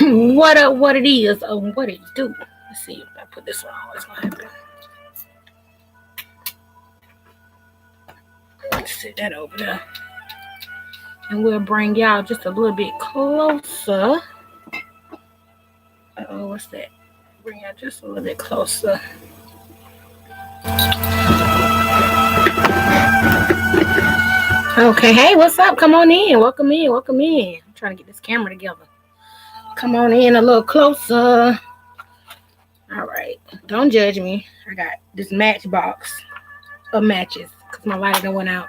what it is, what it do. Let's see if I put this on. What's gonna happen? Let's sit that over there, and we'll bring y'all just a little bit closer. Oh, what's that? Bring y'all just a little bit closer. Okay, hey, what's up? Come on in. Welcome in. Welcome in. I'm trying to get this camera together. Come on in a little closer. All right. Don't judge me. I got this matchbox of matches because my lighter went out.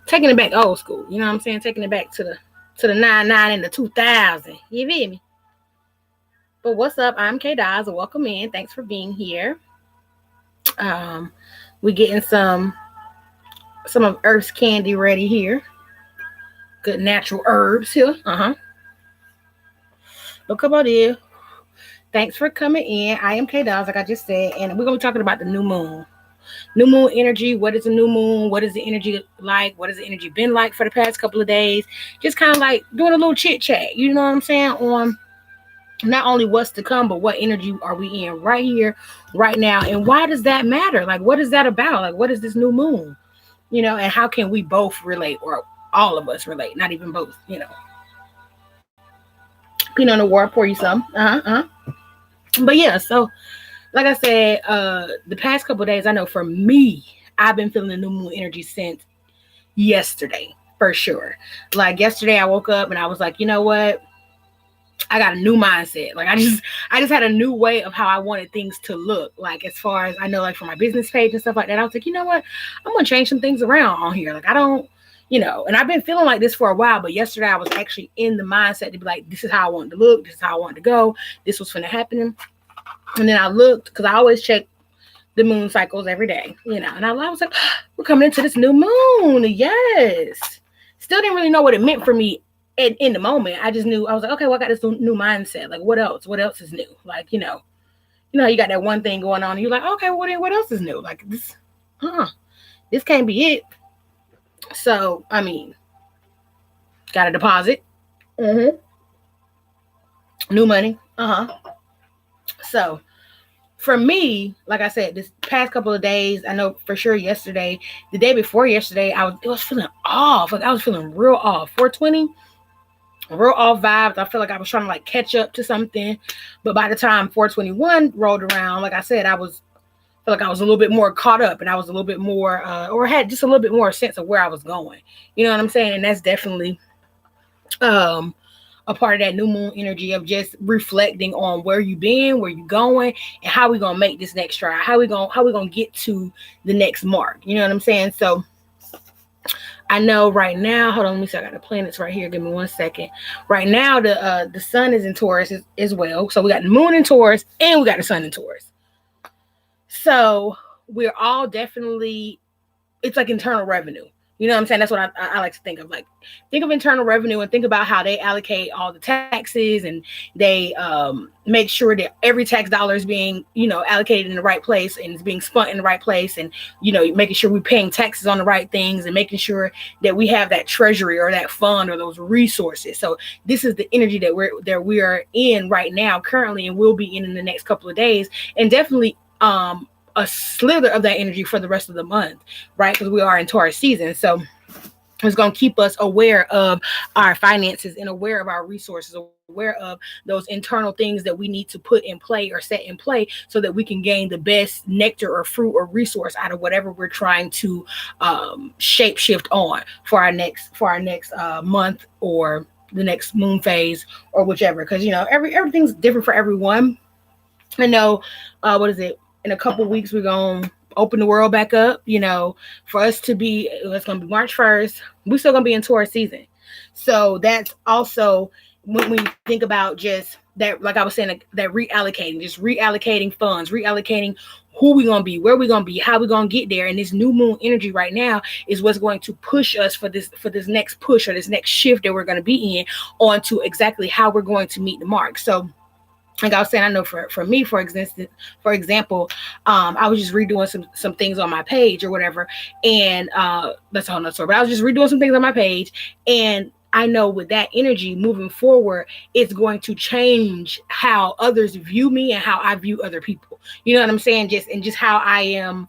Taking it back old school. You know what I'm saying? Taking it back to the 99 and the 2000. You feel me? But what's up? I'm K Daz. Welcome in. Thanks for being here. We're getting some of Earth's candy ready here. Good natural herbs here. Look about here. Thanks for coming in. I am K Daz, like I just said, and we're gonna be talking about the new moon. New moon energy. What is the new moon? What is the energy like? What has the energy been like for the past couple of days? Just kind of like doing a little chit chat. You know what I'm saying? On not only what's to come, but what energy are we in right here, right now, and why does that matter? Like, what is that about? Like, what is this new moon? You know, and how can we both relate, or all of us relate, not even both, you know. Peanut on the war, pour you some. But yeah, so like I said, the past couple of days, I know for me, I've been feeling the new moon energy since yesterday, for sure. Like yesterday, I woke up and I was like, you know what? I got a new mindset. Like I just had a new way of how I wanted things to look. Like as far as I know, like for my business page and stuff like that, I was like, you know what? I'm gonna change some things around on here. Like I don't, you know, and I've been feeling like this for a while, but yesterday I was actually in the mindset to be like, this is how I want to look, this is how I want to go, this was finna happen. And then I looked, because I always check the moon cycles every day, you know, and I was like, we're coming into this new moon. Yes. Still didn't really know what it meant for me in the moment. I just knew, I was like, okay, well, I got this new mindset. Like, what else? What else is new? Like, you got that one thing going on, and you're like, okay, what else is new? Like this, this can't be it. So, I mean, got a deposit. New money. So, for me, like I said, this past couple of days, I know for sure yesterday, the day before yesterday, it was feeling off. Like I was feeling real off. 420, real off vibes. I feel like I was trying to like catch up to something. But by the time 421 rolled around, like I said, I feel like I was a little bit more caught up, and I was a little bit more, or had just a little bit more sense of where I was going. You know what I'm saying? And that's definitely a part of that new moon energy of just reflecting on where you been, where you going, and how we gonna make this next stride. How we gonna get to the next mark. You know what I'm saying? So I know right now, hold on, let me see. I got the planets right here. Give me 1 second. Right now, the sun is in Taurus as well. So we got the moon in Taurus and we got the sun in Taurus. So we're all definitely, it's like internal revenue. You know what I'm saying? That's what I like to think of. Like, think of internal revenue and think about how they allocate all the taxes, and they make sure that every tax dollar is being, allocated in the right place and is being spent in the right place, and, making sure we're paying taxes on the right things and making sure that we have that treasury or that fund or those resources. So this is the energy that we are in right now currently, and will be in the next couple of days, and definitely a slither of that energy for the rest of the month, right? Because we are in Taurus season. So it's going to keep us aware of our finances and aware of our resources, aware of those internal things that we need to put in play or set in play so that we can gain the best nectar or fruit or resource out of whatever we're trying to shape shift on for our next month or the next moon phase or whichever. Because, everything's different for everyone. I know, in a couple weeks, we're going to open the world back up, for us to be, it's going to be March 1st. We're still going to be in Taurus season. So that's also when we think about just that, like I was saying, that reallocating funds, reallocating who we're going to be, where we're going to be, how we're going to get there. And this new moon energy right now is what's going to push us for this next push or this next shift that we're going to be in onto exactly how we're going to meet the mark. So, like I was saying, I know for me, for example, I was just redoing some things on my page or whatever, and that's a whole nother story. But I was just redoing some things on my page, and I know with that energy moving forward, it's going to change how others view me and how I view other people. You know what I'm saying? Just how I am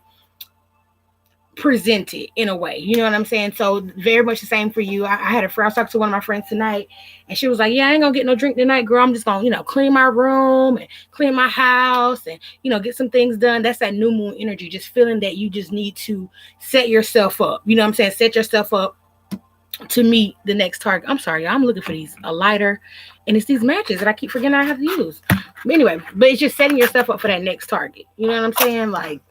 presented in a way. You know what I'm saying? So very much the same for you. I had a friend, I was talking to one of my friends tonight, and she was like, yeah, I ain't gonna get no drink tonight, girl. I'm just gonna, clean my room and clean my house and, get some things done. That's that new moon energy, just feeling that you just need to set yourself up. You know what I'm saying? Set yourself up to meet the next target. I'm sorry, I'm looking for a lighter, and it's these matches that I keep forgetting I have to use. But anyway, but it's just setting yourself up for that next target. You know what I'm saying? Like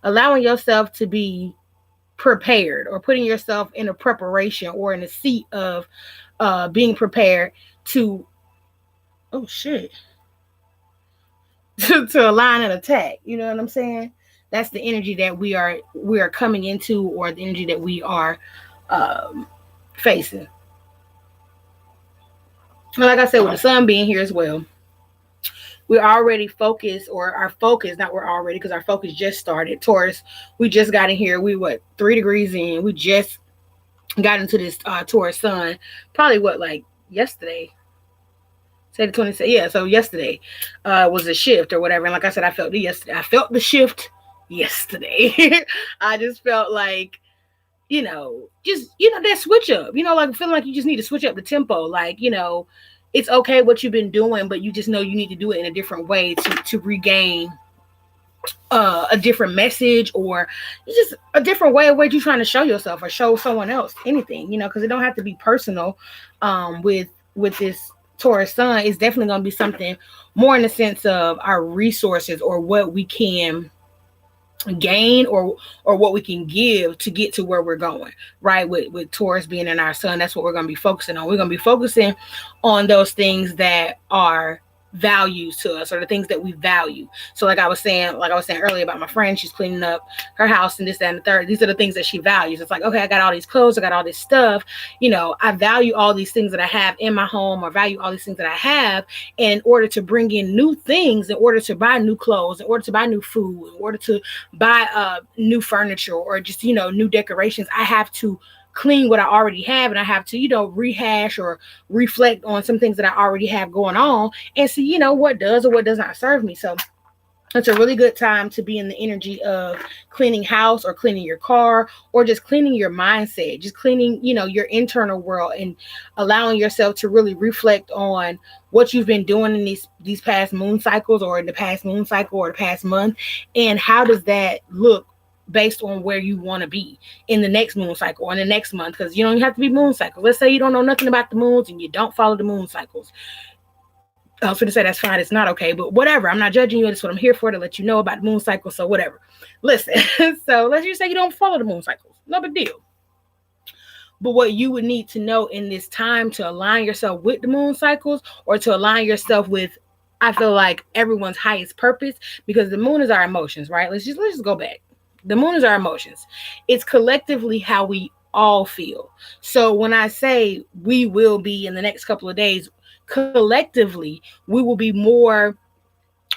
allowing yourself to be prepared, or putting yourself in a preparation or in a seat of being prepared to to align and attack. You know what I'm saying? That's the energy that we are coming into, or the energy that we are facing. And like I said, with the sun being here as well, we're already focused, or our focus, not we're already, because our focus just started. Taurus, we just got in here. We 3 degrees in. We just got into this Taurus sun. Probably like yesterday. Say the 26th. Yeah, so yesterday was a shift or whatever. And like I said, I felt the shift yesterday. I just felt like, that switch up. Like feeling like you just need to switch up the tempo. Like, it's okay what you've been doing, but you just know you need to do it in a different way to regain a different message, or just a different way of what you're trying to show yourself or show someone else, anything, because it don't have to be personal. With this Taurus sun, it's definitely going to be something more in the sense of our resources, or what we can gain, or what we can give to get to where we're going, right? With Taurus being in our sun, that's what we're going to be focusing on. We're going to be focusing on those things that are values to us, or the things that we value. So like I was saying earlier about my friend, she's cleaning up her house and this, that, and the third. These are the things that she values. It's like, okay, I got all these clothes, I got all this stuff, I value all these things that I have in my home, or value all these things that I have. And in order to bring in new things, in order to buy new clothes, in order to buy new food, in order to buy new furniture, or just new decorations, I have to clean what I already have, and I have to, rehash or reflect on some things that I already have going on, and see, what does or what does not serve me. So it's a really good time to be in the energy of cleaning house, or cleaning your car, or just cleaning your mindset, just cleaning, your internal world, and allowing yourself to really reflect on what you've been doing in these past moon cycles, or in the past moon cycle, or the past month, and how does that look based on where you want to be in the next moon cycle, or in the next month, because you don't have to be moon cycles. Let's say you don't know nothing about the moons and you don't follow the moon cycles. I was going to say that's fine. It's not okay, but whatever. I'm not judging you. That's what I'm here for, to let you know about the moon cycle. So whatever. Listen, so let's just say you don't follow the moon cycles. No big deal. But what you would need to know in this time to align yourself with the moon cycles, or to align yourself with, I feel like, everyone's highest purpose, because the moon is our emotions, right? Let's just go back. The moon is our emotions. It's collectively how we all feel. So when I say we will be in the next couple of days, collectively, we will be more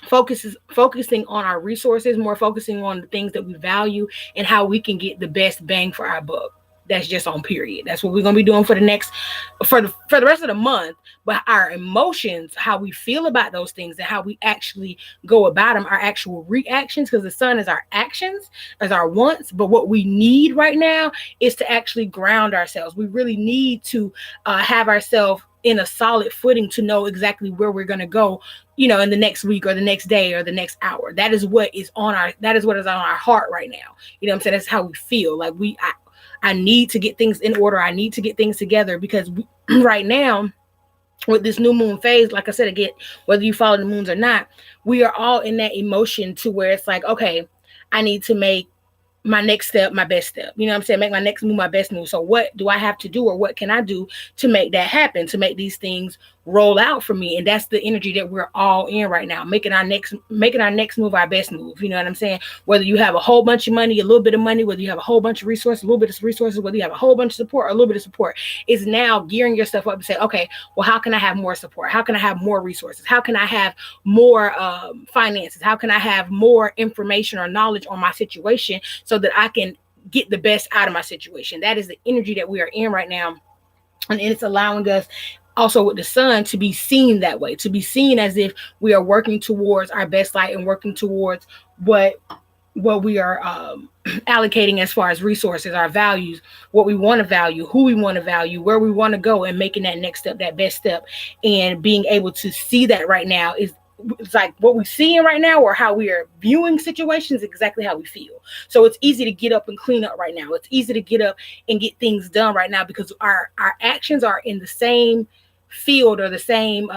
focusing on our resources, more focusing on the things that we value, and how we can get the best bang for our buck. That's just on period. That's what we're going to be doing for the rest of the month. But our emotions, how we feel about those things, and how we actually go about them, our actual reactions, because the sun is our actions, as our wants. But what we need right now is to actually ground ourselves. We really need to have ourselves in a solid footing to know exactly where we're going to go, in the next week, or the next day, or the next hour. That is what is on our heart right now. You know what I'm saying? That's how we feel. Like I need to get things in order. I need to get things together, because right now, with this new moon phase, like I said, again, whether you follow the moons or not, we are all in that emotion to where it's like, okay, I need to make my next step my best step. You know what I'm saying? Make my next move my best move. So what do I have to do, or what can I do to make that happen, to make these things roll out for me? And that's the energy that we're all in right now, making our next move our best move. You know what I'm saying? Whether you have a whole bunch of money, a little bit of money, whether you have a whole bunch of resources, a little bit of resources, whether you have a whole bunch of support, or a little bit of support, is now gearing yourself up to say, okay, well, how can I have more support? How can I have more resources? How can I have more finances? How can I have more information or knowledge on my situation, so that I can get the best out of my situation? That is the energy that we are in right now And it's allowing us also with the sun to be seen that way, to be seen as if we are working towards our best light and working towards what we are allocating as far as resources, our values, what we want to value, who we want to value, where we want to go, and making that next step, that best step, and being able to see that right now is it's like what we're seeing right now or how we are viewing situations exactly how we feel. So it's easy to get up and clean up right now. It's easy to get up and get things done right now because our actions are in the same field or the same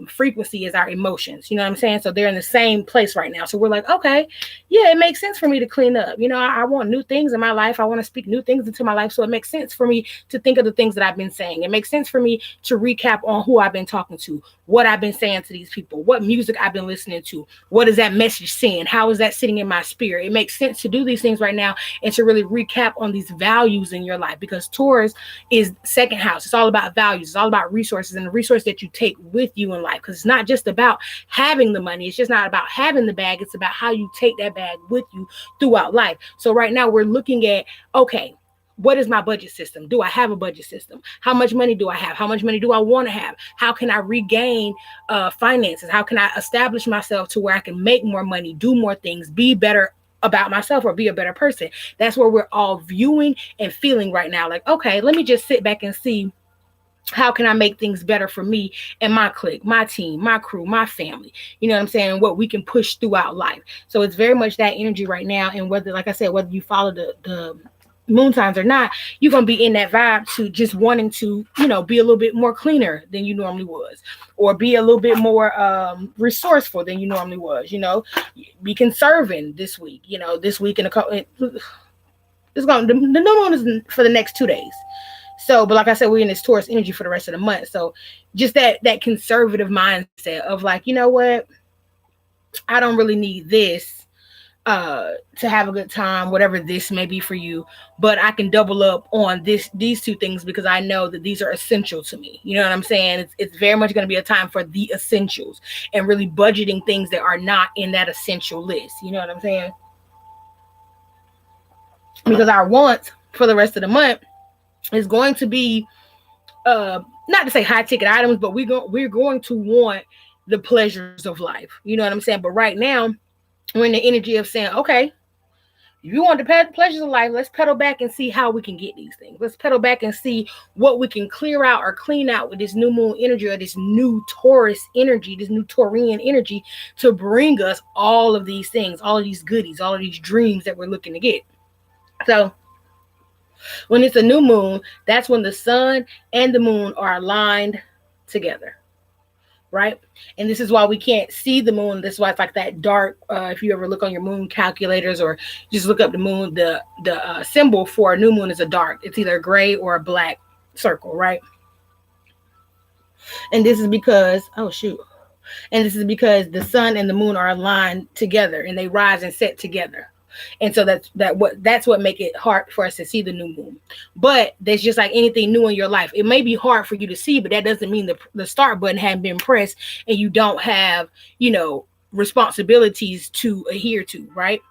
frequency as our emotions. You know what I'm saying? So they're in the same place right now. So we're like, okay, yeah, it makes sense for me to clean up. I want new things in my life. I want to speak new things into my life. So it makes sense for me to think of the things that I've been saying. It makes sense for me to recap on who I've been talking to, what I've been saying to these people, what music I've been listening to, what is that message saying, how is that sitting in my spirit. It makes sense to do these things right now and to really recap on these values in your life, because Taurus is second house. It's all about values. It's all about resources and the resource that you take with you in life, because it's not just about having the money. It's just not about having the bag. It's about how you take that bag with you throughout life. So right now we're looking at, okay, what is my budget system? Do I have a budget system? How much money do I have? How much money do I want to have? How can I regain finances? How can I establish myself to where I can make more money, do more things, be better about myself, or be a better person? That's where we're all viewing and feeling right now. Like, okay, let me just sit back and see, how can I make things better for me and my clique, my team, my crew, my family? You know what I'm saying? And what we can push throughout life. So it's very much that energy right now. And whether, like I said, whether you follow the moon signs or not, you're going to be in that vibe to just wanting to, be a little bit more cleaner than you normally was, or be a little bit more resourceful than you normally was, be conserving this week, this week in a couple, it's going, the new moon is for the next 2 days. So, but like I said, we're in this Taurus energy for the rest of the month. So just that conservative mindset of like, you know what? I don't really need this to have a good time, whatever this may be for you, but I can double up on these two things because I know that these are essential to me. You know what I'm saying? It's very much going to be a time for the essentials and really budgeting things that are not in that essential list. You know what I'm saying? Because our wants for the rest of the month is going to be not to say high ticket items, but we're going to want the pleasures of life. You know what I'm saying? But right now, we're in the energy of saying, okay, if you want the pleasures of life, let's pedal back and see how we can get these things. Let's pedal back and see what we can clear out or clean out with this new moon energy or this new Taurus energy, this new Taurian energy to bring us all of these things, all of these goodies, all of these dreams that we're looking to get. So when it's a new moon, that's when the sun and the moon are aligned together, right? And this is why we can't see the moon. This is why it's like that dark. If you ever look on your moon calculators or just look up the moon, the symbol for a new moon is a dark. It's either a gray or a black circle, right? And this is because, oh shoot. And this is because the sun and the moon are aligned together and they rise and set together. And so that's what make it hard for us to see the new moon. But that's just like anything new in your life. It may be hard for you to see, but that doesn't mean the start button hadn't been pressed and you don't have, responsibilities to adhere to, right?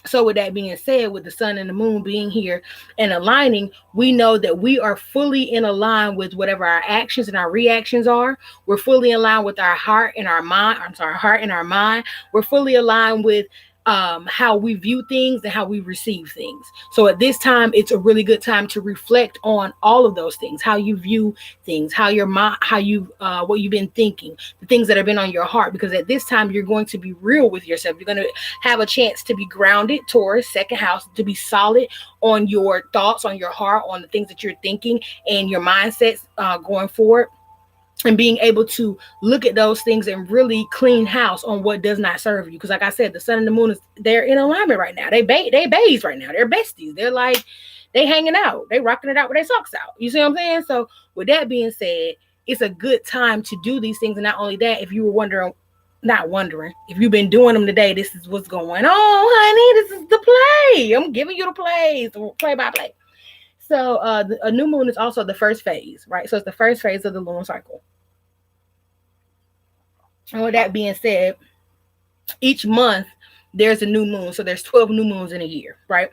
So with that being said, with the sun and the moon being here and aligning, we know that we are fully in align with whatever our actions and our reactions are. We're fully in line with our heart and our mind. Heart and our mind. We're fully aligned with how we view things and how we receive things. So at this time, it's a really good time to reflect on all of those things, how you view things, how your mind, what you've been thinking, the things that have been on your heart, because at this time, you're going to be real with yourself. You're going to have a chance to be grounded, Taurus, second house, to be solid on your thoughts, on your heart, on the things that you're thinking and your mindsets going forward. And being able to look at those things and really clean house on what does not serve you. Because like I said, the sun and the moon, they're in alignment right now. They bays right now. They're besties. They're like, they hanging out. They rocking it out with their socks out. You see what I'm saying? So with that being said, it's a good time to do these things. And not only that, if you were not wondering, if you've been doing them today, this is what's going on, honey. This is the play. I'm giving you the plays, the play by play. So a new moon is also the first phase, right? So it's the first phase of the lunar cycle. And with that being said, each month there's a new moon. So there's 12 new moons in a year, right?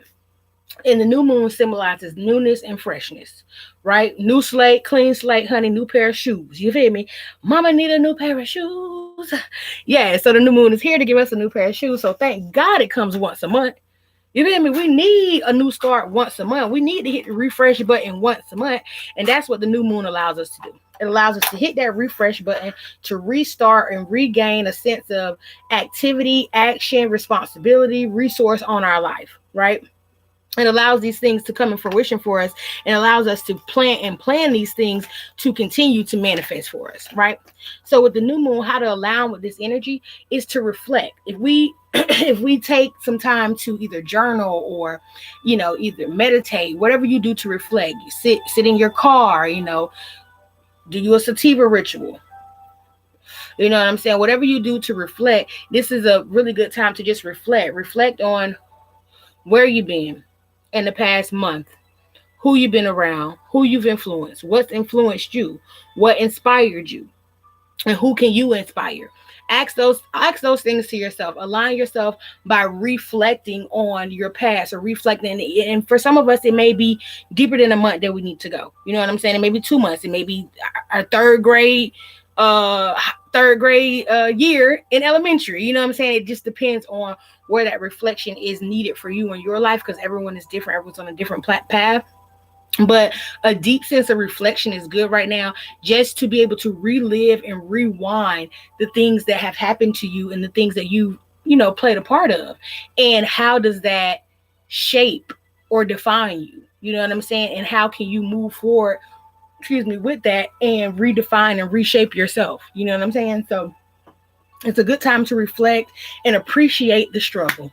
And the new moon symbolizes newness and freshness, right? New slate, clean slate, honey, new pair of shoes. You feel me? Mama need a new pair of shoes. Yeah, so the new moon is here to give us a new pair of shoes. So thank God it comes once a month. You feel me? We need a new start once a month. We need to hit the refresh button once a month. And that's what the new moon allows us to do. It allows us to hit that refresh button to restart and regain a sense of activity, action, responsibility, resource on our life, right? It allows these things to come in fruition for us and allows us to plan these things to continue to manifest for us, right? So with the new moon, how to align with this energy is to reflect. If we if we take some time to either journal or, either meditate, whatever you do to reflect, you sit in your car, do you a sativa ritual. You know what I'm saying? Whatever you do to reflect, this is a really good time to just reflect on where you've been in the past month, who you've been around, who you've influenced, what's influenced you, what inspired you, and who can you inspire. Ask those things to yourself. Align yourself by reflecting on your past or reflecting. And for some of us, it may be deeper than a month that we need to go. You know what I'm saying? It may be 2 months. It may be our third grade year in elementary. You know what I'm saying? It just depends on where that reflection is needed for you in your life, because everyone is different. Everyone's on a different path. But a deep sense of reflection is good right now, just to be able to relive and rewind the things that have happened to you and the things that played a part of. And how does that shape or define you? You know what I'm saying? And how can you move forward, with that and redefine and reshape yourself? You know what I'm saying? So it's a good time to reflect and appreciate the struggle.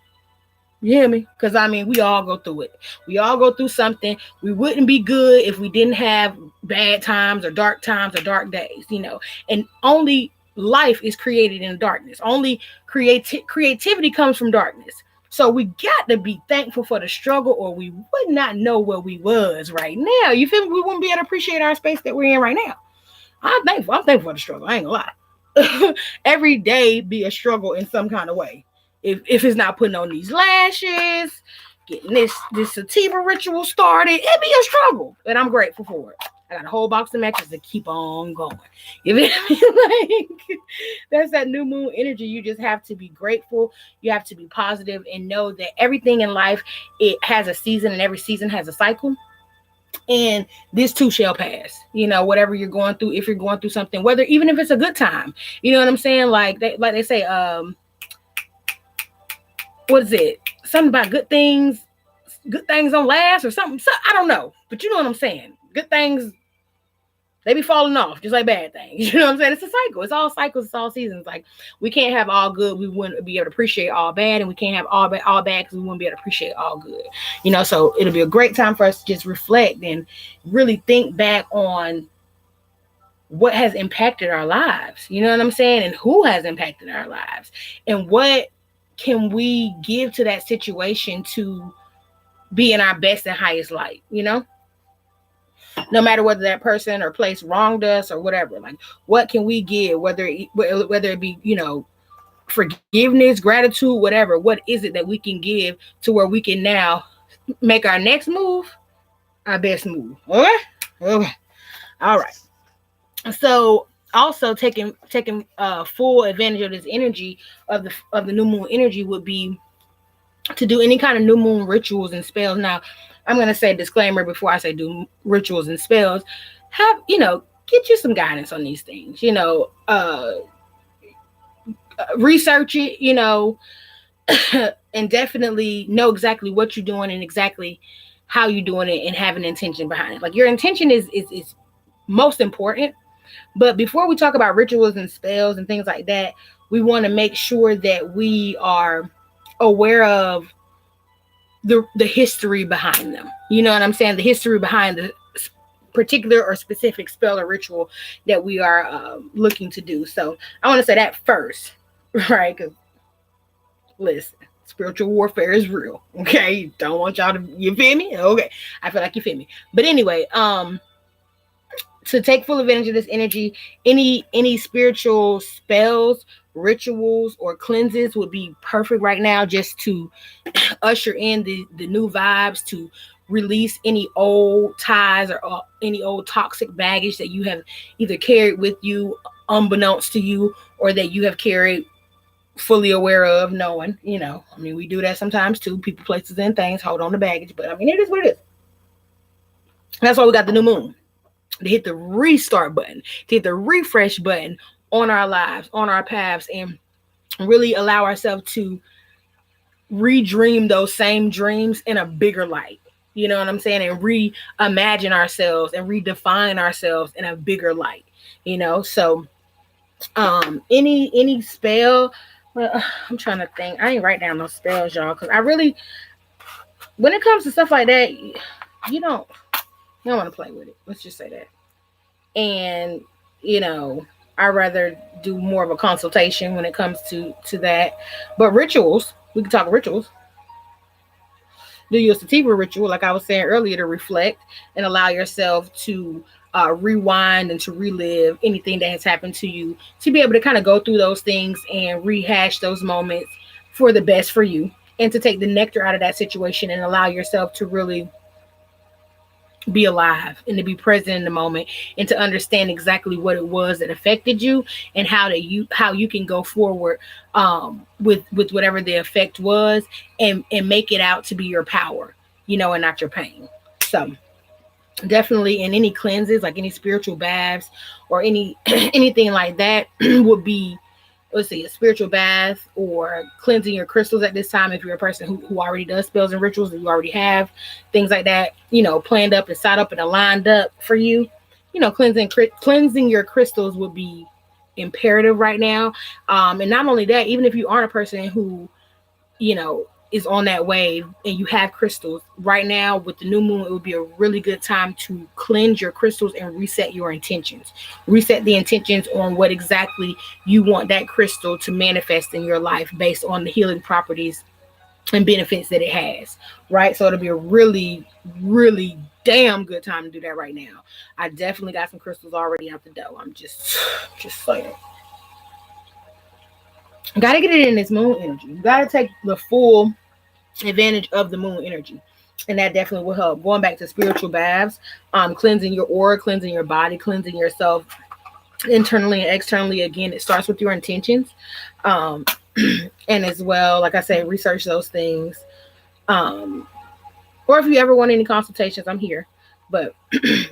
You hear me? Because we all go through it. We all go through something. We wouldn't be good if we didn't have bad times or dark days, And only life is created in darkness. Only creativity comes from darkness. So we got to be thankful for the struggle, or we would not know where we was right now. You feel me? We wouldn't be able to appreciate our space that we're in right now. I'm thankful for the struggle. I ain't gonna lie. Every day be a struggle in some kind of way. If it's not putting on these lashes, getting this sativa ritual started, it be a struggle. And I'm grateful for it. I got a whole box of matches to keep on going. You feel me? That's that new moon energy. You just have to be grateful. You have to be positive and know that everything in life, it has a season, and every season has a cycle. And this too shall pass. Whatever you're going through, if you're going through something, even if it's a good time, you know what I'm saying? Like they say, what is it? Something about good things don't last or something. So, I don't know, but you know what I'm saying? Good things, they be falling off just like bad things. You know what I'm saying? It's a cycle. It's all cycles. It's all seasons. Like, we can't have all good. We wouldn't be able to appreciate all bad, and we can't have all bad because we wouldn't be able to appreciate all good. So it'll be a great time for us to just reflect and really think back on what has impacted our lives. You know what I'm saying? And who has impacted our lives, and what can we give to that situation to be in our best and highest light, no matter whether that person or place wronged us or whatever. Like, what can we give, whether it be, forgiveness, gratitude, whatever. What is it that we can give to where we can now make our next move our best move? Okay. All right. So also taking full advantage of this energy of the new moon energy would be to do any kind of new moon rituals and spells. Now, I'm going to say a disclaimer before I say do rituals and spells. Get you some guidance on these things. Research it, and definitely know exactly what you're doing and exactly how you're doing it, and have an intention behind it. Like, your intention is most important. But before we talk about rituals and spells and things like that, we want to make sure that we are aware of the history behind them. You know what I'm saying? The history behind the particular or specific spell or ritual that we are looking to do. So I want to say that first, right? Because listen, spiritual warfare is real. Okay, don't want y'all to, you feel me? Okay, I feel like you feel me. But anyway, to take full advantage of this energy, any spiritual spells, rituals, or cleanses would be perfect right now, just to usher in the new vibes, to release any old ties or any old toxic baggage that you have either carried with you unbeknownst to you, or that you have carried fully aware of, knowing, I mean, we do that sometimes too. People, places, and things hold on to baggage, but I mean, it is what it is. That's why we got the new moon, to hit the restart button, to hit the refresh button on our lives, on our paths, and really allow ourselves to redream those same dreams in a bigger light. You know what I'm saying? And reimagine ourselves and redefine ourselves in a bigger light. So any spell, well, I'm trying to think. I ain't write down no spells, y'all, because I really, when it comes to stuff like that, you don't want to play with it. Let's just say that. And I rather do more of a consultation when it comes to that. But rituals, we can talk rituals. Do your sativa ritual, like I was saying earlier, to reflect and allow yourself to rewind and to relive anything that has happened to you, to be able to kind of go through those things and rehash those moments for the best for you, and to take the nectar out of that situation and allow yourself to really be alive and to be present in the moment, and to understand exactly what it was that affected you, and how you can go forward with whatever the effect was, and make it out to be your power, and not your pain. So definitely, in any cleanses, like any spiritual baths or any anything like that, would be, let's see, a spiritual bath or cleansing your crystals at this time. If you're a person who already does spells and rituals, and you already have things like that, planned up and set up and aligned up for you, cleansing your crystals would be imperative right now. And not only that, even if you aren't a person who, is on that wave and you have crystals right now, with the new moon, it would be a really good time to cleanse your crystals and reset your intentions. Reset the intentions on what exactly you want that crystal to manifest in your life, based on the healing properties and benefits that it has, right? So it'll be a really, really damn good time to do that right now. I definitely got some crystals already out the door. I'm just saying. Got to get it in this moon energy. You got to take the full advantage of the moon energy, and that definitely will help. Going back to spiritual baths, cleansing your aura, cleansing your body, cleansing yourself internally and externally. Again, it starts with your intentions, and as well, like I say, research those things, or if you ever want any consultations, I'm here. But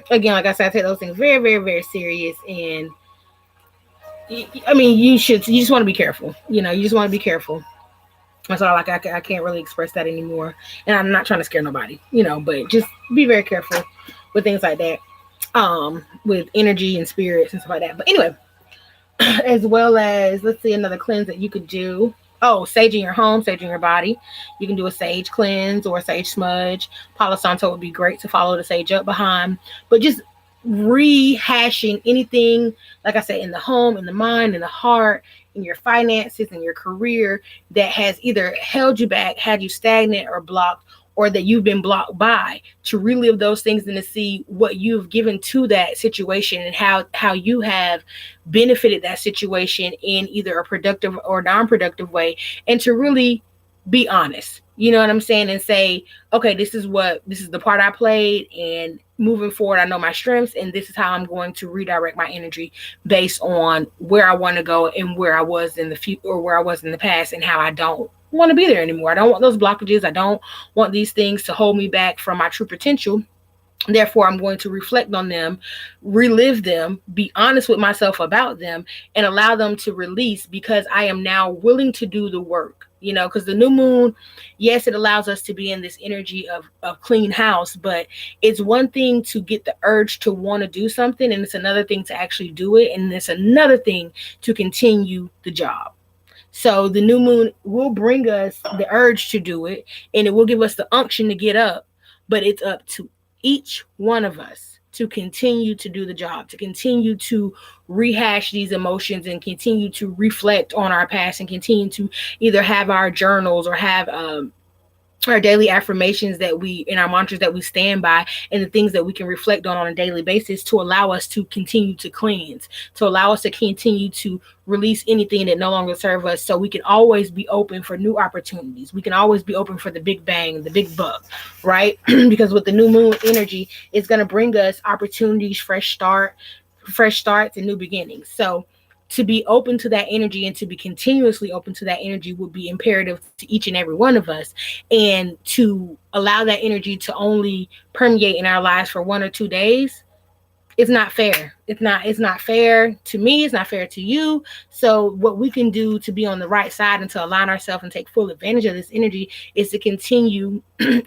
again, like I said, I take those things very, very, very serious. And I mean, you just want to be careful. You just want to be careful. That's all. Like, I can't really express that anymore, and I'm not trying to scare nobody, but just be very careful with things like that, with energy and spirits and stuff like that. But anyway, as well as, let's see, another cleanse that you could do. Oh, saging your home, saging your body. You can do a sage cleanse or a sage smudge. Palo Santo would be great to follow the sage up behind. But just rehashing anything, like I said, in the home, in the mind, in the heart, in your finances, in your career, that has either held you back, had you stagnant or blocked, or that you've been blocked by, to relive those things and to see what you've given to that situation, and how you have benefited that situation in either a productive or non-productive way, and to really be honest, you know what I'm saying, and say, okay, this is the part I played, and moving forward, I know my strengths, and this is how I'm going to redirect my energy based on where I want to go and where I was in the future, or where I was in the past, and how I don't want to be there anymore. I don't want those blockages. I don't want these things to hold me back from my true potential. Therefore, I'm going to reflect on them, relive them, be honest with myself about them, and allow them to release, because I am now willing to do the work. Because the new moon, yes, it allows us to be in this energy of clean house, but it's one thing to get the urge to want to do something, and it's another thing to actually do it, and it's another thing to continue the job. So the new moon will bring us the urge to do it, and it will give us the unction to get up, but it's up to each one of us to continue to do the job, to continue to rehash these emotions, and continue to reflect on our past, and continue to either have our journals, or have our daily affirmations that we and our mantras that we stand by, and the things that we can reflect on a daily basis, to allow us to continue to cleanse, to allow us to continue to release anything that no longer serve us, so we can always be open for new opportunities. We can always be open for the big bang, the big buck, right? Because with the new moon energy, it's going to bring us opportunities, fresh starts and new beginnings. So to be open to that energy and to be continuously open to that energy would be imperative to each and every one of us. And to allow that energy to only permeate in our lives for 1 or 2 days, it's not fair. It's not fair to me, it's not fair to you. So what we can do to be on the right side and to align ourselves and take full advantage of this energy is to continue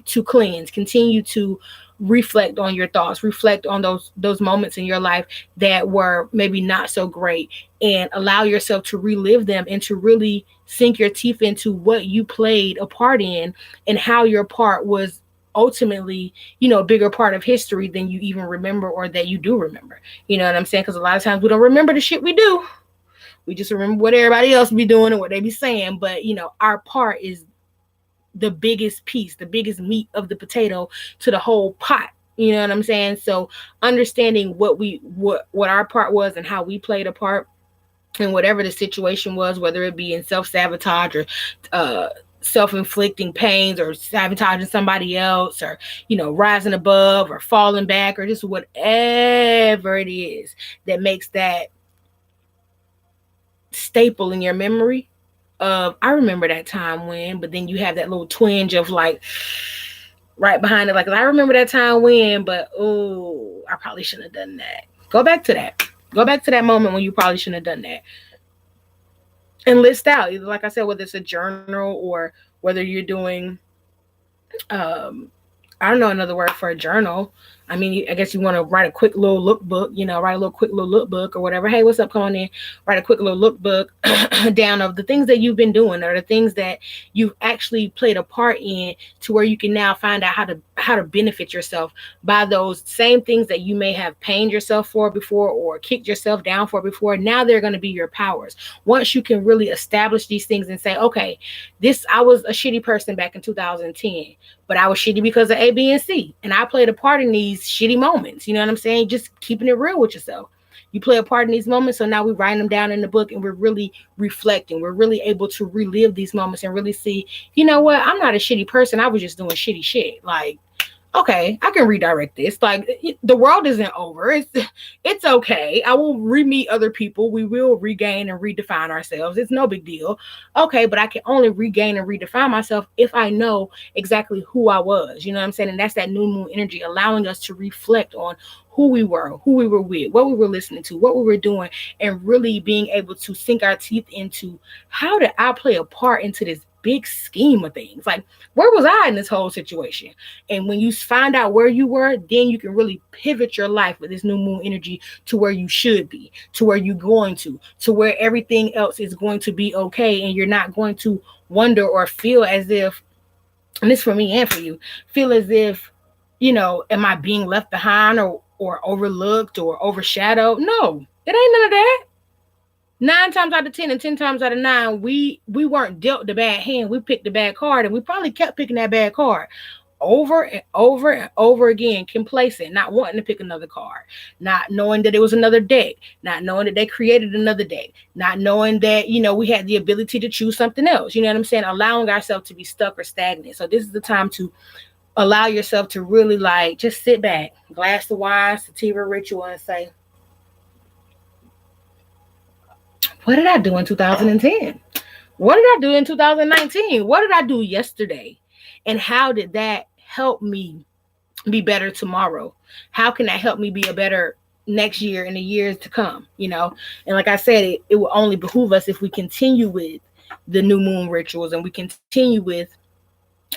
to cleanse, continue to reflect on your thoughts, reflect on those moments in your life that were maybe not so great, and allow yourself to relive them and to really sink your teeth into what you played a part in, and how your part was ultimately, a bigger part of history than you even remember, or that you do remember. You know what I'm saying? Because a lot of times we don't remember the shit we do. We just remember what everybody else be doing and what they be saying. But, our part is the biggest piece, the biggest meat of the potato to the whole pot. You know what I'm saying? So understanding what our part was and how we played a part in whatever the situation was, whether it be in self-sabotage or self-inflicting pains, or sabotaging somebody else, or rising above or falling back, or just whatever it is that makes that staple in your memory of, I remember that time when, but then you have that little twinge of like right behind it, like, I remember that time when, but oh, I probably shouldn't have done that. Go back to that moment when you probably shouldn't have done that, and list out, either, like I said, whether it's a journal, or whether you're doing I don't know another word for a journal. I mean, I guess you want to write a quick little lookbook, write a little quick little lookbook or whatever. Hey, what's up? Come on in. Write a quick little lookbook down of the things that you've been doing, or the things that you've actually played a part in, to where you can now find out how to benefit yourself by those same things that you may have pained yourself for before, or kicked yourself down for before. Now they're going to be your powers. Once you can really establish these things and say, okay, I was a shitty person back in 2010, but I was shitty because of A, B, and C. And I played a part in these shitty moments. You know what I'm saying? Just keeping it real with yourself. You play a part in these moments. So now we write them down in the book, and we're really reflecting. We're really able to relive these moments and really see, you know what? I'm not a shitty person. I was just doing shitty shit. Like, okay, I can redirect this. Like, the world isn't over. It's okay. I will re-meet other people. We will regain and redefine ourselves. It's no big deal. Okay, but I can only regain and redefine myself if I know exactly who I was. You know what I'm saying? And that's that new moon energy, allowing us to reflect on who we were with, what we were listening to, what we were doing, and really being able to sink our teeth into, how did I play a part into this big scheme of things? Like, where was I in this whole situation? And when you find out where you were, then you can really pivot your life with this new moon energy to where you should be, to where you're going to where everything else is going to be okay. And you're not going to wonder or feel as if, and this for me and for you, feel as if, am I being left behind, or overlooked, or overshadowed? No, it ain't none of that. 9 times out of 10 and 10 times out of 9, we weren't dealt the bad hand. We picked the bad card, and we probably kept picking that bad card over and over and over again, complacent, not wanting to pick another card, not knowing that it was another deck, not knowing that they created another deck, not knowing that, we had the ability to choose something else. You know what I'm saying? Allowing ourselves to be stuck or stagnant. So this is the time to allow yourself to really, like, just sit back, glass of wine, sativa ritual, and say, what did I do in 2010? What did I do in 2019? What did I do yesterday? And how did that help me be better tomorrow? How can that help me be a better next year and the years to come? And like I said, it will only behoove us if we continue with the new moon rituals, and we continue with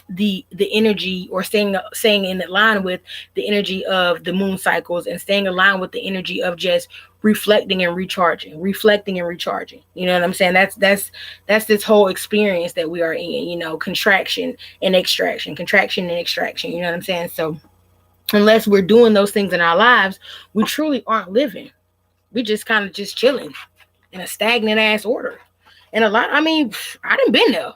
the energy, or staying in line with the energy of the moon cycles, and staying aligned with the energy of just reflecting and recharging. You know what I'm saying? That's this whole experience that we are in, contraction and extraction. You know what I'm saying? So unless we're doing those things in our lives, we truly aren't living. We just kind of just chilling in a stagnant ass order. And I done been there.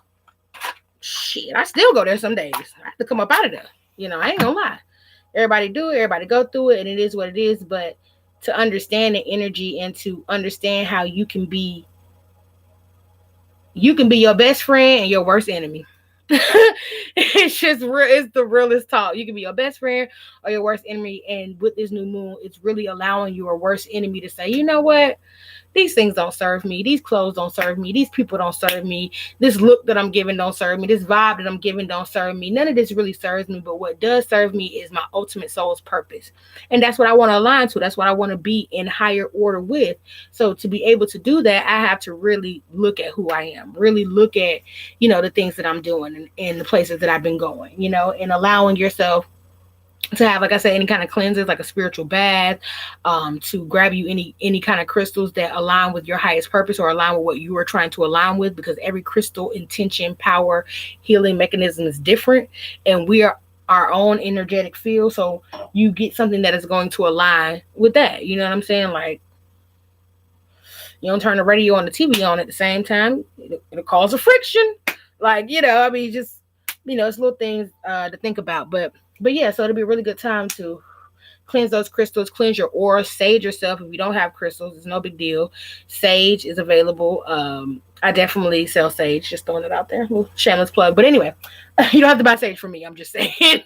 Shit, I still go there some days. I have to come up out of there. I ain't gonna lie. Everybody do it. Everybody go through it, and it is what it is. But to understand the energy and to understand how you can be your best friend and your worst enemy. It's just real. It's the realest talk. You can be your best friend or your worst enemy. And with this new moon, it's really allowing your worst enemy to say, you know what? These things don't serve me. These clothes don't serve me. These people don't serve me. This look that I'm giving don't serve me. This vibe that I'm giving don't serve me. None of this really serves me. But what does serve me is my ultimate soul's purpose. And that's what I want to align to. That's what I want to be in higher order with. So to be able to do that, I have to really look at who I am. Really look at, the things that I'm doing and the places that I've been going, and allowing yourself to have, like I said, any kind of cleanses, like a spiritual bath, to grab you any kind of crystals that align with your highest purpose or align with what you are trying to align with, because every crystal intention, power, healing mechanism is different, and we are our own energetic field. So you get something that is going to align with that. You know what I'm saying? Like, you don't turn the radio and the TV on at the same time. It'll cause a friction. Like, just, it's little things to think about. But yeah, so it'll be a really good time to cleanse those crystals, cleanse your aura, sage yourself. If you don't have crystals, it's no big deal. Sage is available. I definitely sell sage, just throwing it out there. Little shameless plug. But anyway, you don't have to buy sage from me. I'm just saying it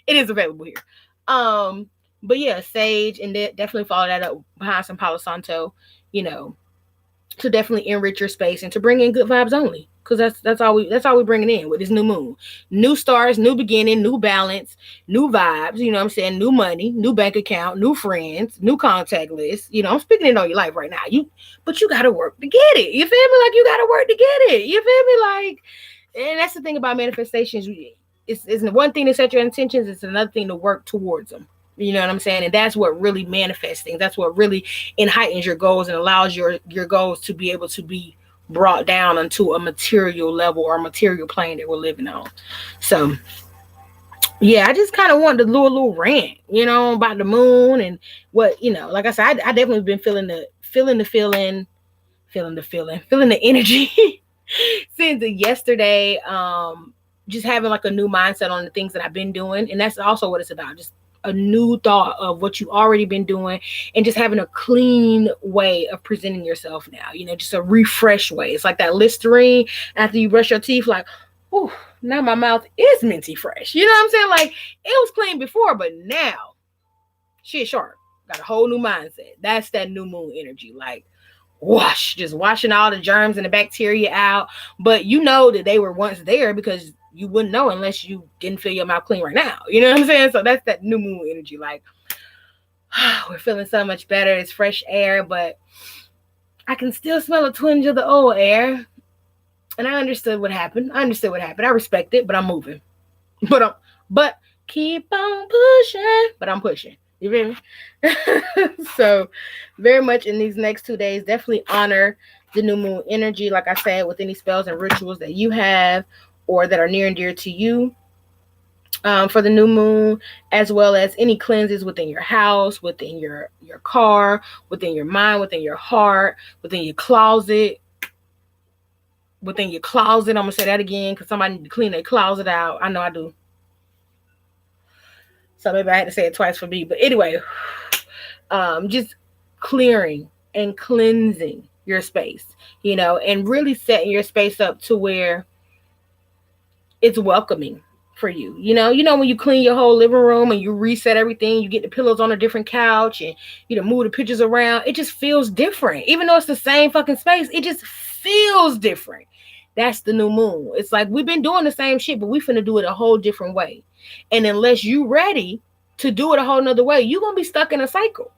is available here. But yeah, sage, and definitely follow that up behind some Palo Santo, to definitely enrich your space and to bring in good vibes only. Because that's all we bringing in with this new moon. New stars, new beginning, new balance, new vibes, you know what I'm saying? New money, new bank account, new friends, new contact list. I'm speaking it on your life right now. But you gotta work to get it. You feel me? Like, you gotta work to get it. You feel me? Like, and that's the thing about manifestations. It's one thing to set your intentions, it's another thing to work towards them. You know what I'm saying? And that's what really manifests things. That's what really heightens your goals and allows your goals to be able to be brought down onto a material level or a material plane that we're living on. So yeah, I just kind of wanted to do a little rant, about the moon and what, like I said, I definitely been feeling the energy since yesterday. Just having like a new mindset on the things that I've been doing. And that's also what it's about. Just a new thought of what you already been doing and just having a clean way of presenting yourself now, just a refresh way. It's like that Listerine after you brush your teeth, like, oh, now my mouth is minty fresh. You know what I'm saying? Like, it was clean before, but now shit sharp. Got a whole new mindset. That's that new moon energy. Like, wash, just washing all the germs and the bacteria out. But you know that they were once there because you wouldn't know unless you didn't feel your mouth clean right now. You know what I'm saying? So that's that new moon energy. Like, we're feeling so much better. It's fresh air, but I can still smell a twinge of the old air. And I understood what happened. I respect it, but I'm moving. But keep on pushing. But I'm pushing. You feel me? So very much in these next 2 days, definitely honor the new moon energy. Like I said, with any spells and rituals that you have or that are near and dear to you for the new moon, as well as any cleanses within your house, within your car, within your mind, within your heart, within your closet. I'm going to say that again because somebody need to clean their closet out. I know I do. So maybe I had to say it twice for me. But anyway, just clearing and cleansing your space, and really setting your space up to where it's welcoming for you. When you clean your whole living room and you reset everything, you get the pillows on a different couch and move the pictures around, it just feels different. Even though it's the same fucking space, it just feels different. That's the new moon. It's like we've been doing the same shit, but we finna do it a whole different way. And unless you ready to do it a whole nother way, you're gonna be stuck in a cycle.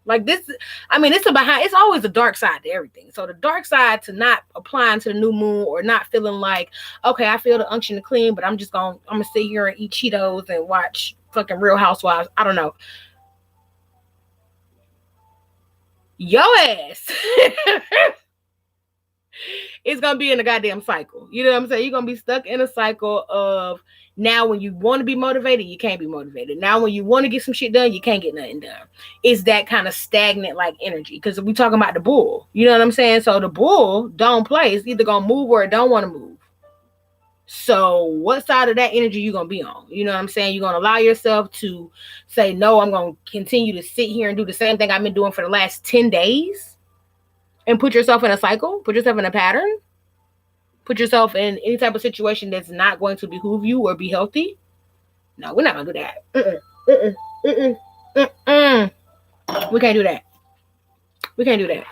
Like this, it's always a dark side to everything. So the dark side to not applying to the new moon or not feeling like, okay, I feel the unction to clean, but I'm gonna sit here and eat Cheetos and watch fucking Real Housewives. I don't know. Yo ass. It's gonna be in a goddamn cycle. You know what I'm saying? You're gonna be stuck in a cycle of now when you want to be motivated, you can't be motivated. Now when you want to get some shit done, you can't get nothing done. It's that kind of stagnant like energy. Because we talking about the bull. You know what I'm saying? So the bull don't play. It's either gonna move or it don't want to move. So what side of that energy you gonna be on? You know what I'm saying? You're gonna allow yourself to say, no, I'm gonna continue to sit here and do the same thing I've been doing for the last 10 days and put yourself in a cycle, put yourself in a pattern, put yourself in any type of situation that's not going to behoove you or be healthy. No, we're not gonna do that. We can't do that. We can't do that.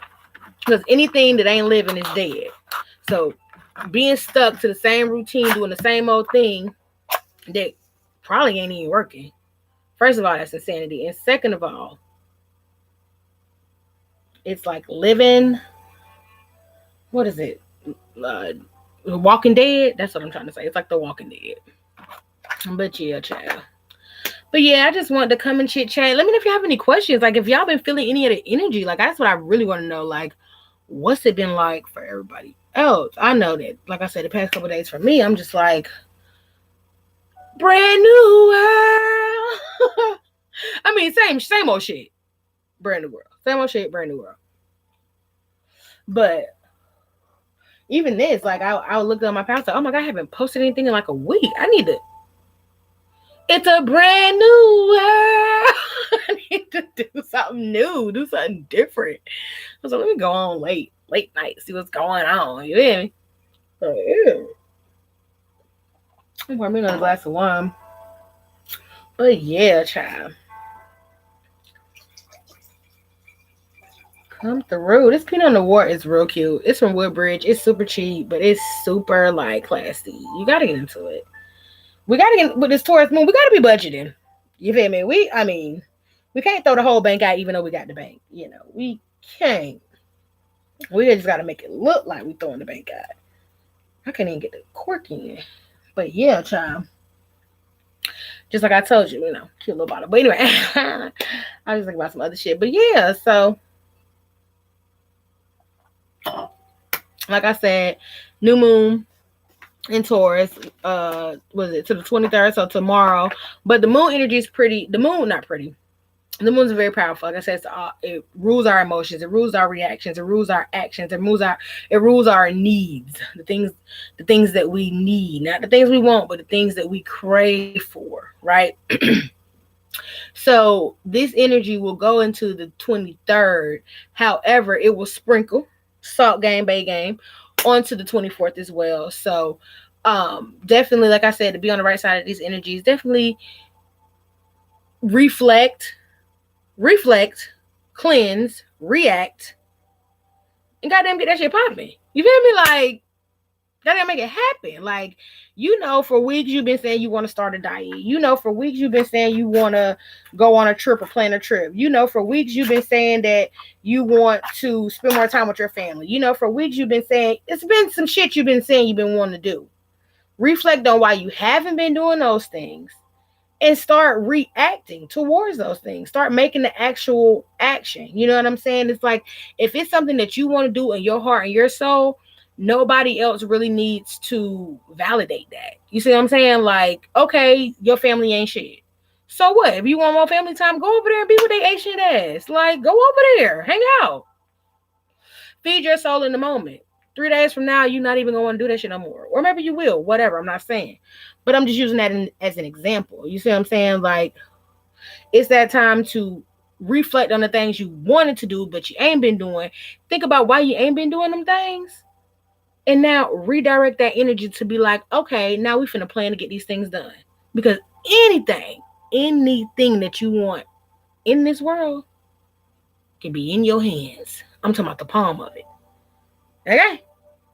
Because anything that ain't living is dead. So being stuck to the same routine, doing the same old thing that probably ain't even working. First of all, that's insanity. And second of all, it's like living, what is it? Walking Dead? That's what I'm trying to say. It's like The Walking Dead. But yeah, child. But yeah, I just wanted to come and chit chat. Let me know if you have any questions. Like if y'all been feeling any of the energy, like that's what I really want to know. Like, what's it been like for everybody else? I know that, like I said, the past couple of days for me, I'm just like, brand new world. I mean, same old shit. Brand new world. Same old shit, brand new world. But even this, like I looked at my past, like, oh my God, I haven't posted anything in like a week. I need to. It's a brand new world. I need to do something new, do something different. So let me go on late night, see what's going on. You hear me? Oh, yeah. I'm pouring me another glass of wine. But yeah, child. Come through. This peanut on the wart is real cute. It's from Woodbridge. It's super cheap, but it's super like classy. You gotta get into it. We gotta get with this Taurus moon. We gotta be budgeting. You feel me? We can't throw the whole bank out even though we got the bank. You know, we can't. We just gotta make it look like we throwing the bank out. I can't even get the cork in. But yeah, child. Just like I told you, cute little bottle. But anyway, I was thinking about some other shit. But yeah, so like I said, new moon in Taurus, was it to the 23rd? So tomorrow. But the moon energy is pretty. The moon, not pretty. The moon's very powerful. Like I said, it rules our emotions, it rules our reactions, it rules our actions, it rules our needs. The things that we need, not the things we want, but the things that we crave for, right? So this energy will go into the 23rd. However, it will sprinkle salt game, bay game onto the 24th as well. So definitely, like I said, to be on the right side of these energies, definitely reflect, cleanse, react, and goddamn get that shit popping. You feel me? Like, goddamn make it happen. Like, for weeks you've been saying you want to start a diet. For weeks you've been saying you want to go on a trip or plan a trip. For weeks you've been saying that you want to spend more time with your family. For weeks you've been saying, it's been some shit you've been saying you've been wanting to do. Reflect on why you haven't been doing those things and start reacting towards those things. Start making the actual action. You know what I'm saying? It's like, if it's something that you want to do in your heart and your soul, nobody else really needs to validate that. You see what I'm saying? Like, okay, your family ain't shit. So what? If you want more family time, go over there and be with their ancient ass. Like, go over there, hang out. Feed your soul in the moment. 3 days from now, you're not even going to want to do that shit no more. Or maybe you will, whatever, I'm not saying. But I'm just using that as an example. You see what I'm saying? Like, it's that time to reflect on the things you wanted to do, but you ain't been doing. Think about why you ain't been doing them things. And now redirect that energy to be like, okay, now we finna plan to get these things done. Because anything that you want in this world can be in your hands. I'm talking about the palm of it. Okay?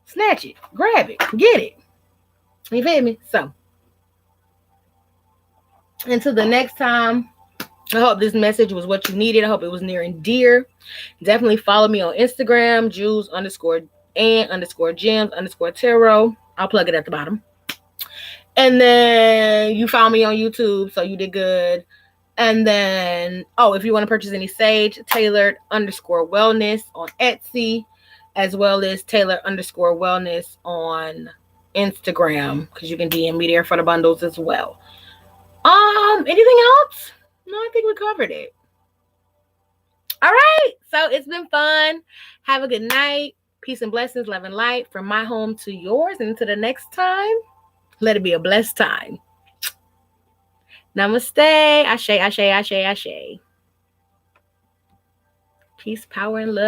Snatch it. Grab it. Get it. You feel me? So, until the next time, I hope this message was what you needed. I hope it was near and dear. Definitely follow me on Instagram, Jules_and_gems_tarot. I'll plug it at the bottom. And then you found me on YouTube, so you did good. And then, if you want to purchase any sage, tailored_wellness on Etsy, as well as tailored_wellness on Instagram, because you can DM me there for the bundles as well. Anything else? No, I think we covered it. All right. So it's been fun. Have a good night. Peace and blessings, love and light from my home to yours. And until the next time, Let it be a blessed time. Namaste. Ashe, ashe, ashe, ashe. Peace, power, and love.